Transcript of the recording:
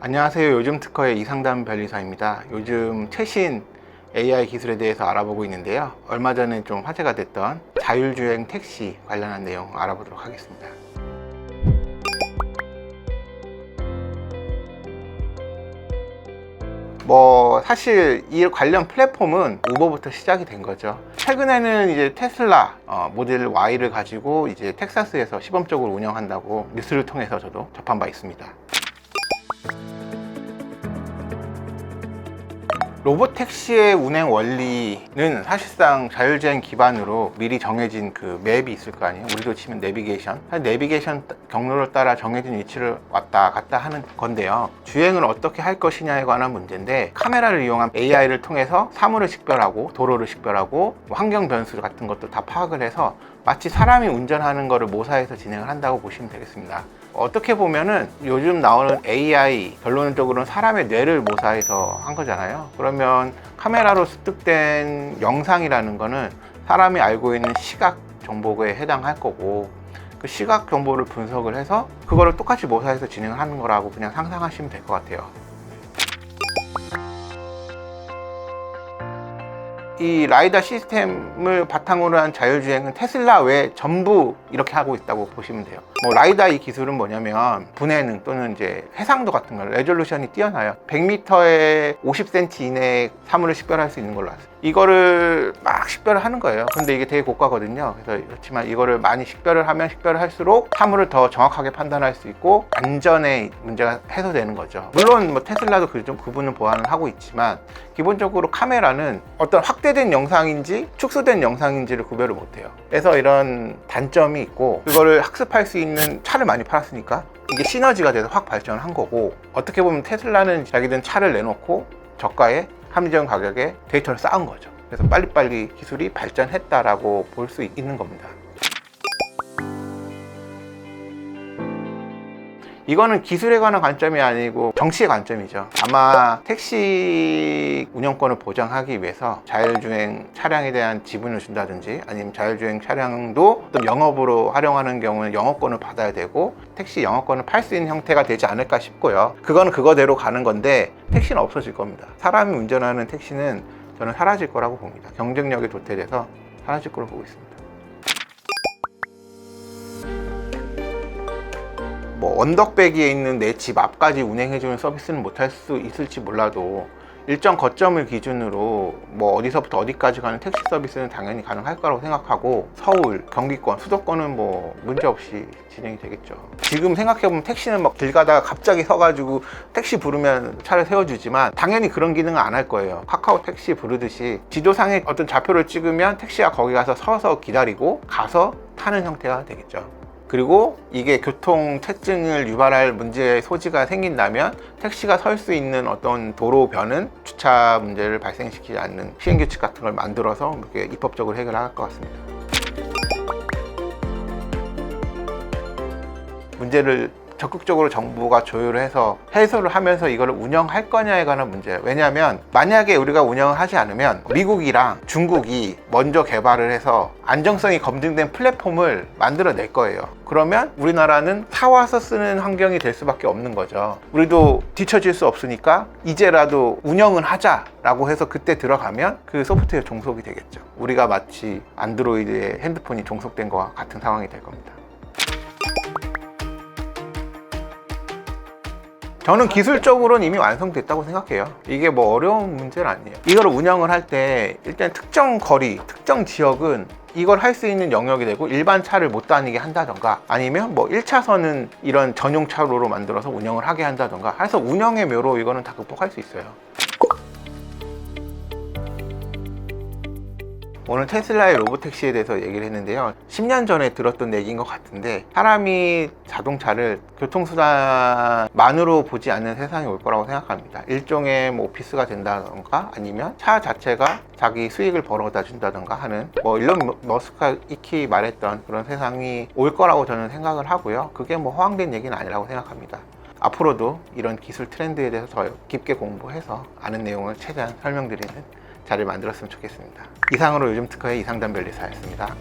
안녕하세요. 요즘 특허의 이상담 변리사입니다. 요즘 최신 AI 기술에 대해서 알아보고 있는데요. 얼마 전에 좀 화제가 됐던 자율주행 택시 관련한 내용 알아보도록 하겠습니다. 사실 이 관련 플랫폼은 우버부터 시작이 된 거죠. 최근에는 이제 테슬라 모델 Y를 가지고 이제 텍사스에서 시범적으로 운영한다고 뉴스를 통해서 저도 접한 바 있습니다. 로보택시의 운행 원리는 사실상 자율주행 기반으로 미리 정해진 그 맵이 있을 거 아니에요. 우리도 치면 내비게이션 경로를 따라 정해진 위치를 왔다 갔다 하는 건데요. 주행을 어떻게 할 것이냐에 관한 문제인데, 카메라를 이용한 AI를 통해서 사물을 식별하고 도로를 식별하고 환경 변수 같은 것도 다 파악을 해서 마치 사람이 운전하는 것을 모사해서 진행을 한다고 보시면 되겠습니다. 어떻게 보면은 요즘 나오는 AI 결론적으로는 사람의 뇌를 모사해서 한 거잖아요. 그러면 카메라로 습득된 영상이라는 거는 사람이 알고 있는 시각 정보에 해당할 거고, 그 시각 정보를 분석을 해서 그거를 똑같이 모사해서 진행을 하는 거라고 그냥 상상하시면 될 것 같아요. 이 라이다 시스템을 바탕으로 한 자율주행은 테슬라 외에 전부 이렇게 하고 있다고 보시면 돼요. 라이다 이 기술은 뭐냐면 분해능 또는 이제 해상도 같은 거, 레졸루션이 뛰어나요. 100m에 50cm 이내에 사물을 식별할 수 있는 걸로 알았어요. 이거를 막 식별을 하는 거예요. 근데 이게 되게 고가거든요. 그래서 그렇지만 이거를 많이 식별을 하면 식별을 할수록 사물을 더 정확하게 판단할 수 있고 안전의 문제가 해소되는 거죠. 물론 테슬라도 좀 구분을 보완을 하고 있지만, 기본적으로 카메라는 어떤 확대된 영상인지 축소된 영상인지를 구별을 못해요. 그래서 이런 단점이 있고, 그거를 학습할 수 있는 차를 많이 팔았으니까 이게 시너지가 돼서 확 발전을 한 거고, 어떻게 보면 테슬라는 자기들 차를 내놓고 저가에 합리적인 가격에 데이터를 쌓은 거죠. 그래서 빨리빨리 기술이 발전했다라고 볼 수 있는 겁니다. 이거는 기술에 관한 관점이 아니고 정치의 관점이죠. 아마 택시 운영권을 보장하기 위해서 자율주행 차량에 대한 지분을 준다든지, 아니면 자율주행 차량도 또 영업으로 활용하는 경우는 영업권을 받아야 되고 택시 영업권을 팔 수 있는 형태가 되지 않을까 싶고요. 그거는 그거대로 가는 건데 택시는 없어질 겁니다. 사람이 운전하는 택시는 저는 사라질 거라고 봅니다. 경쟁력이 도태돼서 사라질 거라고 보고 있습니다. 언덕배기에 있는 내 집 앞까지 운행해주는 서비스는 못할 수 있을지 몰라도 일정 거점을 기준으로 어디서부터 어디까지 가는 택시 서비스는 당연히 가능할 거라고 생각하고, 서울, 경기권, 수도권은 문제없이 진행이 되겠죠. 지금 생각해보면 택시는 길 가다가 갑자기 서가지고 택시 부르면 차를 세워주지만 당연히 그런 기능은 안 할 거예요. 카카오 택시 부르듯이 지도상에 어떤 좌표를 찍으면 택시가 거기 가서 서서 기다리고 가서 타는 형태가 되겠죠. 그리고 이게 교통 체증을 유발할 문제의 소지가 생긴다면 택시가 설 수 있는 어떤 도로변은 주차 문제를 발생시키지 않는 시행규칙 같은 걸 만들어서 이렇게 입법적으로 해결할 것 같습니다. 문제를 적극적으로 정부가 조율을 해서 해소를 하면서 이걸 운영할 거냐에 관한 문제예요. 왜냐하면 만약에 우리가 운영을 하지 않으면 미국이랑 중국이 먼저 개발을 해서 안정성이 검증된 플랫폼을 만들어낼 거예요. 그러면 우리나라는 사와서 쓰는 환경이 될 수밖에 없는 거죠. 우리도 뒤처질 수 없으니까 이제라도 운영은 하자라고 해서 그때 들어가면 그 소프트웨어 종속이 되겠죠. 우리가 마치 안드로이드에 핸드폰이 종속된 거와 같은 상황이 될 겁니다. 저는 기술적으로는 이미 완성됐다고 생각해요. 이게 어려운 문제는 아니에요. 이걸 운영을 할 때 일단 특정 거리, 특정 지역은 이걸 할 수 있는 영역이 되고 일반 차를 못 다니게 한다던가, 아니면 1차선은 이런 전용 차로로 만들어서 운영을 하게 한다던가 해서 운영의 묘로 이거는 다 극복할 수 있어요. 오늘 테슬라의 로보택시에 대해서 얘기를 했는데요. 10년 전에 들었던 얘기인 것 같은데, 사람이 자동차를 교통수단만으로 보지 않는 세상이 올 거라고 생각합니다. 일종의 오피스가 된다던가, 아니면 차 자체가 자기 수익을 벌어다 준다던가 하는 일론 머스크가 익히 말했던 그런 세상이 올 거라고 저는 생각을 하고요. 그게 허황된 얘기는 아니라고 생각합니다. 앞으로도 이런 기술 트렌드에 대해서 더 깊게 공부해서 아는 내용을 최대한 설명드리는 자리를 만들었으면 좋겠습니다. 이상으로 요즘 특허의 이상담 변리사였습니다.